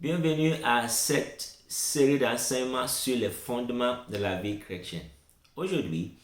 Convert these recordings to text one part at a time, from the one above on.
Bienvenue à cette série d'enseignements sur les fondements de la vie chrétienne. Aujourd'hui,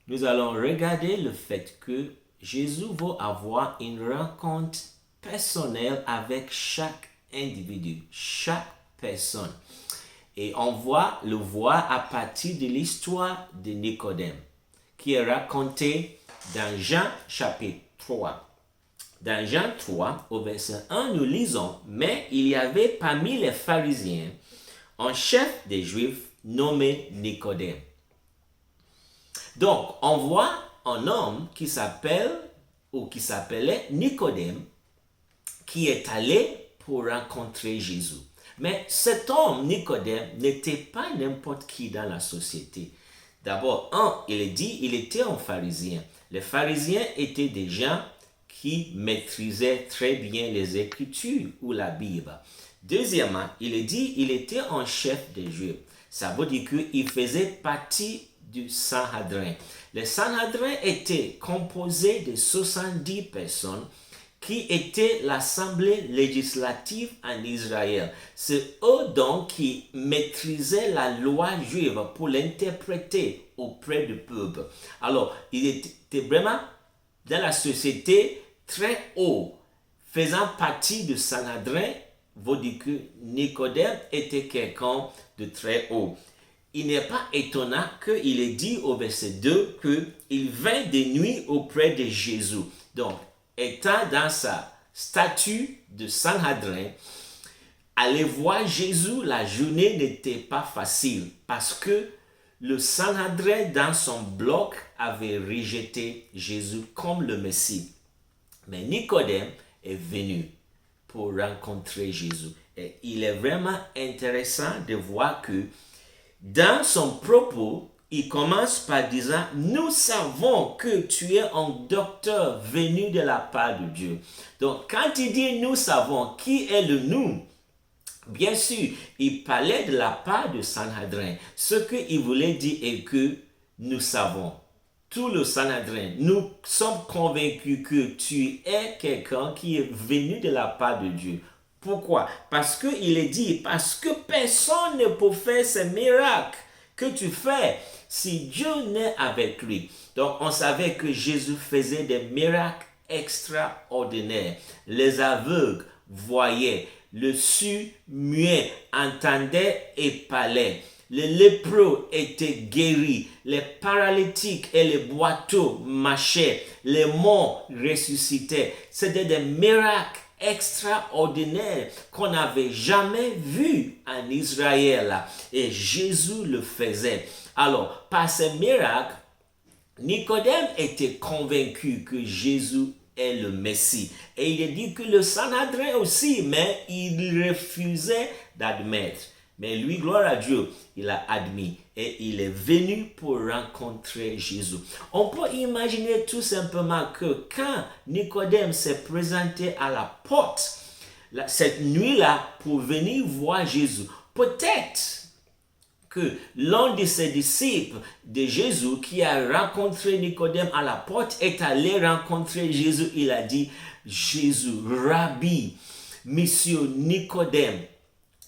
nous allons regarder le fait que Jésus va avoir une rencontre personnelle avec chaque individu, chaque personne. Et on va le voir à partir de l'histoire de Nicodème, qui est racontée dans Jean chapitre 3. Dans Jean 3, au verset 1, nous lisons « Mais il y avait parmi les pharisiens un chef des Juifs nommé Nicodème. » Donc, on voit un homme qui s'appelait Nicodème, qui est allé pour rencontrer Jésus. Mais cet homme, Nicodème, n'était pas n'importe qui dans la société. D'abord, il était un pharisien. Les pharisiens étaient des gens qui maîtrisaient très bien les Écritures ou la Bible. Deuxièmement, il était un chef des Juifs. Ça veut dire qu'il faisait partie du Sanhédrin. Le Sanhédrin était composé de 70 personnes qui étaient l'Assemblée législative en Israël. C'est eux donc qui maîtrisaient la loi juive pour l'interpréter auprès du peuple. Alors, il était vraiment dans la société très haut, faisant partie du Sanhédrin, veut dire que Nicodème était quelqu'un de très haut. Il n'est pas étonnant qu'il ait dit au verset 2 qu'il vint de nuit auprès de Jésus. Donc, étant dans sa statue de Sanhédrin, aller voir Jésus la journée n'était pas facile parce que le Sanhédrin dans son bloc avait rejeté Jésus comme le Messie. Mais Nicodème est venu pour rencontrer Jésus. Et il est vraiment intéressant de voir que dans son propos, il commence par disant « Nous savons que tu es un docteur venu de la part de Dieu. » Donc, quand il dit « Nous savons », qui est le « nous » ? Bien sûr, il parlait de la part de Sanhédrin. Ce qu'il voulait dire est que nous savons. Tout le Sanhédrin, nous sommes convaincus que tu es quelqu'un qui est venu de la part de Dieu. Pourquoi? Parce qu'il est dit, parce que personne ne peut faire ces miracles que tu fais si Dieu n'est avec lui. Donc, on savait que Jésus faisait des miracles extraordinaires. Les aveugles voyaient, le sourd muet entendait et parlait. Les lépreux étaient guéris, les paralytiques et les boiteux marchaient, les morts ressuscitaient. C'était des miracles extraordinaires qu'on n'avait jamais vus en Israël. Et Jésus le faisait. Alors, par ces miracles, Nicodème était convaincu que Jésus est le Messie. Et il a dit que le Sanhédrin aussi, mais il refusait d'admettre. Mais lui, gloire à Dieu, il a admis et il est venu pour rencontrer Jésus. On peut imaginer tout simplement que quand Nicodème s'est présenté à la porte, cette nuit-là, pour venir voir Jésus, peut-être que l'un de ses disciples de Jésus qui a rencontré Nicodème à la porte est allé rencontrer Jésus. Il a dit, Jésus, Rabbi, Monsieur Nicodème,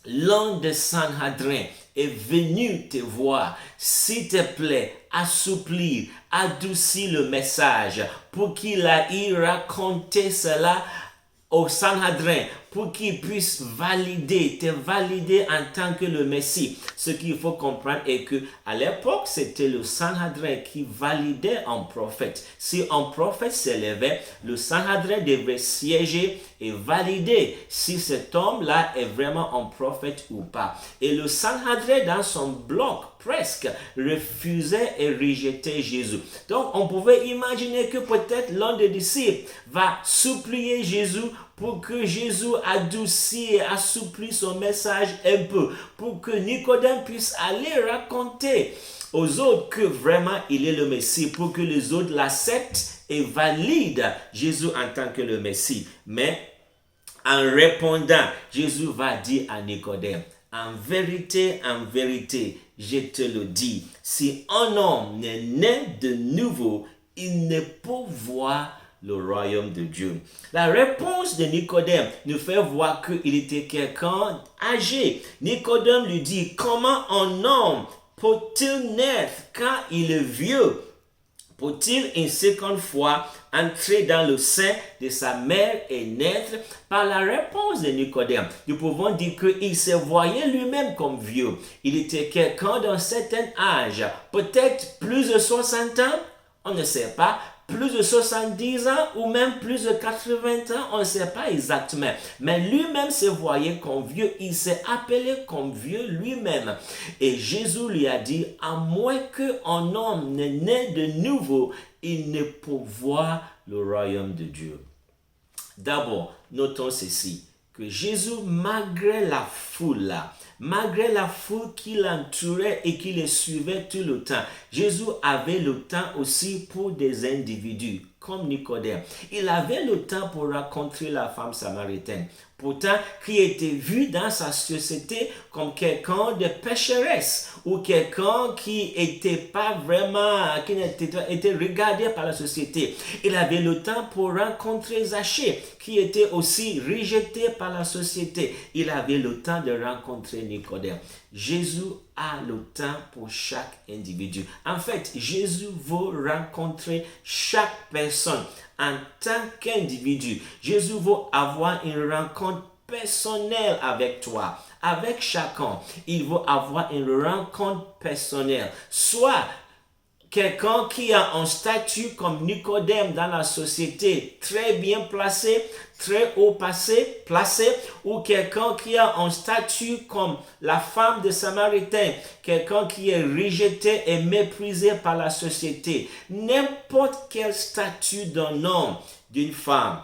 l'un des Sanhédrin est venu te voir. S'il te plaît, assouplir, adoucir le message pour qu'il aille raconter cela au Sanhédrin pour qu'il puisse te valider en tant que le Messie. Ce qu'il faut comprendre est que à l'époque, c'était le Sanhédrin qui validait un prophète. Si un prophète s'élevait, le Sanhédrin devait siéger et valider si cet homme-là est vraiment un prophète ou pas. Et le Sanhédrin, dans son bloc, presque refusait et rejetait Jésus. Donc, on pouvait imaginer que peut-être l'un des disciples va supplier Jésus pour que Jésus adoucisse et assouplit son message un peu, pour que Nicodème puisse aller raconter aux autres que vraiment il est le Messie, pour que les autres l'acceptent et valident Jésus en tant que le Messie. Mais en répondant, Jésus va dire à Nicodème, en vérité, je te le dis, si un homme n'est né de nouveau, il ne peut voir le royaume de Dieu? La réponse de Nicodème nous fait voir qu'il était quelqu'un âgé. Nicodème lui dit, comment un homme peut-il naître quand il est vieux? Peut-il une seconde fois entrer dans le sein de sa mère et naître? Par la réponse de Nicodème, nous pouvons dire qu'il se voyait lui-même comme vieux. Il était quelqu'un d'un certain âge, peut-être plus de 60 ans, on ne sait pas, plus de 70 ans ou même plus de 80 ans, on ne sait pas exactement. Mais lui-même se voyait comme vieux, il s'est appelé comme vieux lui-même. Et Jésus lui a dit, à moins qu'un homme ne naisse de nouveau, il ne peut voir le royaume de Dieu. D'abord, notons ceci, que Jésus, malgré la foule qui l'entourait et qui le suivait tout le temps, Jésus avait le temps aussi pour des individus, comme Nicodème. Il avait le temps pour rencontrer la femme samaritaine, pourtant qui était vue dans sa société comme quelqu'un de pécheresse ou quelqu'un qui n'était pas vraiment, qui était regardé par la société. Il avait le temps pour rencontrer Zachée, qui était aussi rejeté par la société. Il avait le temps de rencontrer Nicodème. Jésus a le temps pour chaque individu. En fait, Jésus veut rencontrer chaque personne en tant qu'individu. Jésus veut avoir une rencontre personnelle avec toi, avec chacun. Il veut avoir une rencontre personnelle. Soit quelqu'un qui a un statut comme Nicodème dans la société, très bien placé, très haut placé, ou quelqu'un qui a un statut comme la femme de Samaritain, quelqu'un qui est rejeté et méprisé par la société. N'importe quel statut d'un homme, d'une femme,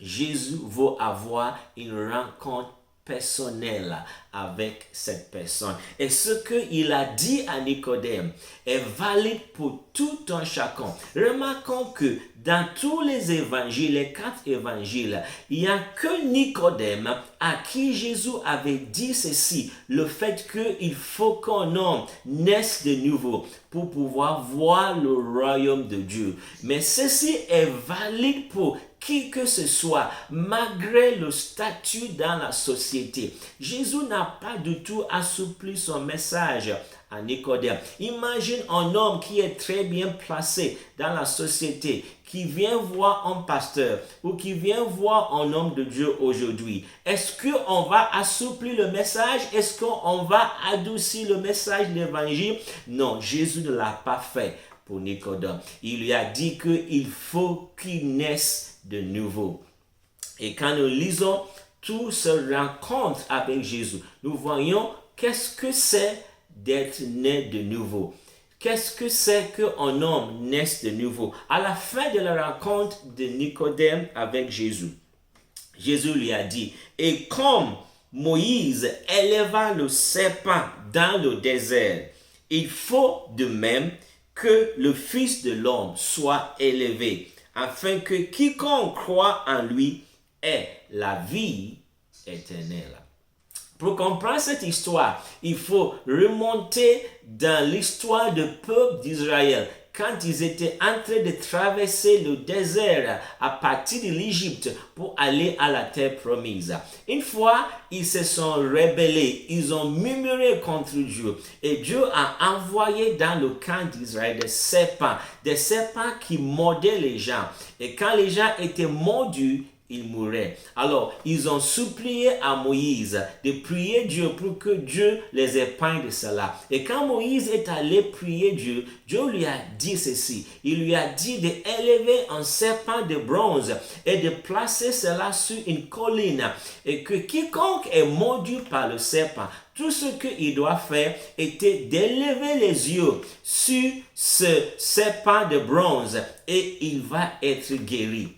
Jésus veut avoir une rencontre personnelle avec cette personne. Et ce qu'il a dit à Nicodème est valide pour tout un chacun. Remarquons que dans tous les évangiles, les 4 évangiles, il n'y a que Nicodème à qui Jésus avait dit ceci, le fait qu'il faut qu'un homme naisse de nouveau pour pouvoir voir le royaume de Dieu. Mais ceci est valide pour qui que ce soit, malgré le statut dans la société. Jésus n'a pas du tout assoupli son message à Nicodème. Imagine un homme qui est très bien placé dans la société, qui vient voir un pasteur ou qui vient voir un homme de Dieu aujourd'hui. Est-ce qu'on va assouplir le message? Est-ce qu'on va adoucir le message de l'évangile? Non, Jésus ne l'a pas fait pour Nicodème. Il lui a dit qu'il faut qu'il naisse de nouveau. Et quand nous lisons toutes ces rencontres avec Jésus, nous voyons qu'est-ce que c'est d'être né de nouveau. Qu'est-ce que c'est qu'un homme naisse de nouveau? À la fin de la rencontre de Nicodème avec Jésus, Jésus lui a dit, et comme Moïse éleva le serpent dans le désert, il faut de même que le Fils de l'homme soit élevé, afin que quiconque croit en lui ait la vie éternelle. Pour comprendre cette histoire, il faut remonter dans l'histoire du peuple d'Israël. Quand ils étaient en train de traverser le désert à partir de l'Égypte pour aller à la terre promise. Une fois, ils se sont rebellés, ils ont murmuré contre Dieu. Et Dieu a envoyé dans le camp d'Israël des serpents qui mordaient les gens. Et quand les gens étaient mordus, ils mouraient. Alors, ils ont supplié à Moïse de prier Dieu pour que Dieu les épargne de cela. Et quand Moïse est allé prier Dieu, Dieu lui a dit ceci. Il lui a dit d'élever un serpent de bronze et de placer cela sur une colline. Et que quiconque est mordu par le serpent, tout ce qu'il doit faire était d'élever les yeux sur ce serpent de bronze et il va être guéri.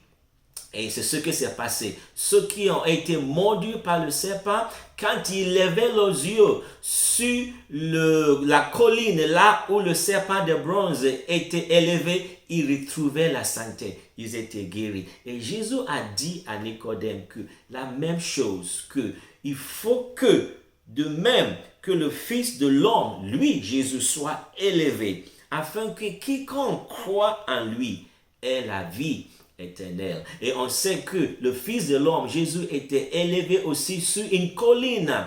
Et c'est ce qui s'est passé. Ceux qui ont été mordus par le serpent, quand ils levaient leurs yeux sur la colline, là où le serpent de bronze était élevé, ils retrouvaient la santé. Ils étaient guéris. Et Jésus a dit à Nicodème que la même chose, que il faut que, de même que le Fils de l'homme, lui, Jésus, soit élevé, afin que quiconque croit en lui ait la vie éternelle. Et on sait que le Fils de l'homme, Jésus, était élevé aussi sur une colline,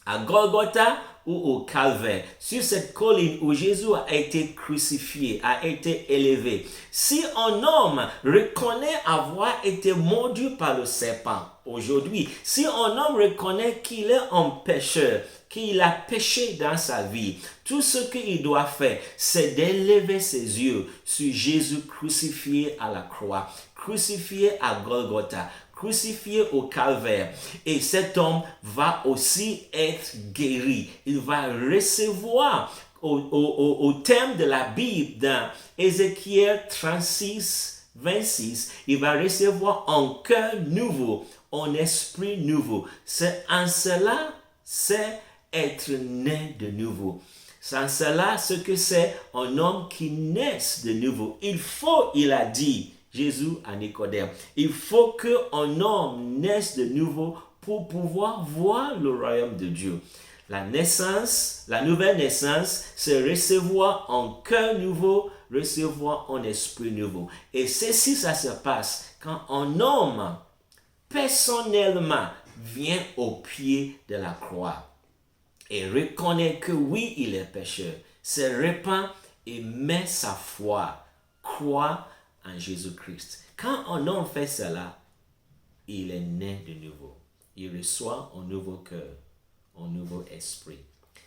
à Golgotha ou au Calvaire, sur cette colline où Jésus a été crucifié, a été élevé. Si un homme reconnaît avoir été mordu par le serpent aujourd'hui, si un homme reconnaît qu'il est un pécheur, qu'il a péché dans sa vie, tout ce qu'il doit faire, c'est d'élever ses yeux sur Jésus crucifié à la croix, crucifié à Golgotha, crucifié au calvaire. Et cet homme va aussi être guéri. Il va recevoir au terme de la Bible dans Ézéchiel 36, 26, il va recevoir un cœur nouveau, un esprit nouveau. C'est en cela, c'est être né de nouveau. Sans cela, ce que c'est un homme qui naît de nouveau. Il a dit, Jésus à Nicodème, il faut qu'un homme naisse de nouveau pour pouvoir voir le royaume de Dieu. La naissance, la nouvelle naissance, c'est recevoir un cœur nouveau, recevoir un esprit nouveau. Et ceci, ça se passe quand un homme, personnellement, vient au pied de la croix et reconnaît que oui, il est pécheur, se repent et met sa foi, croit en Jésus-Christ. Quand un homme fait cela, il est né de nouveau. Il reçoit un nouveau cœur, un nouveau esprit.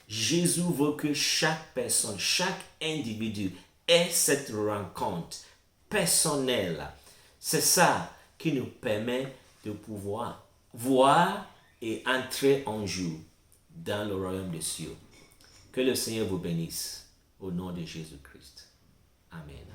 Jésus veut que chaque personne, chaque individu ait cette rencontre personnelle. C'est ça qui nous permet de pouvoir voir et entrer en jour dans le royaume des cieux. Que le Seigneur vous bénisse au nom de Jésus-Christ. Amen.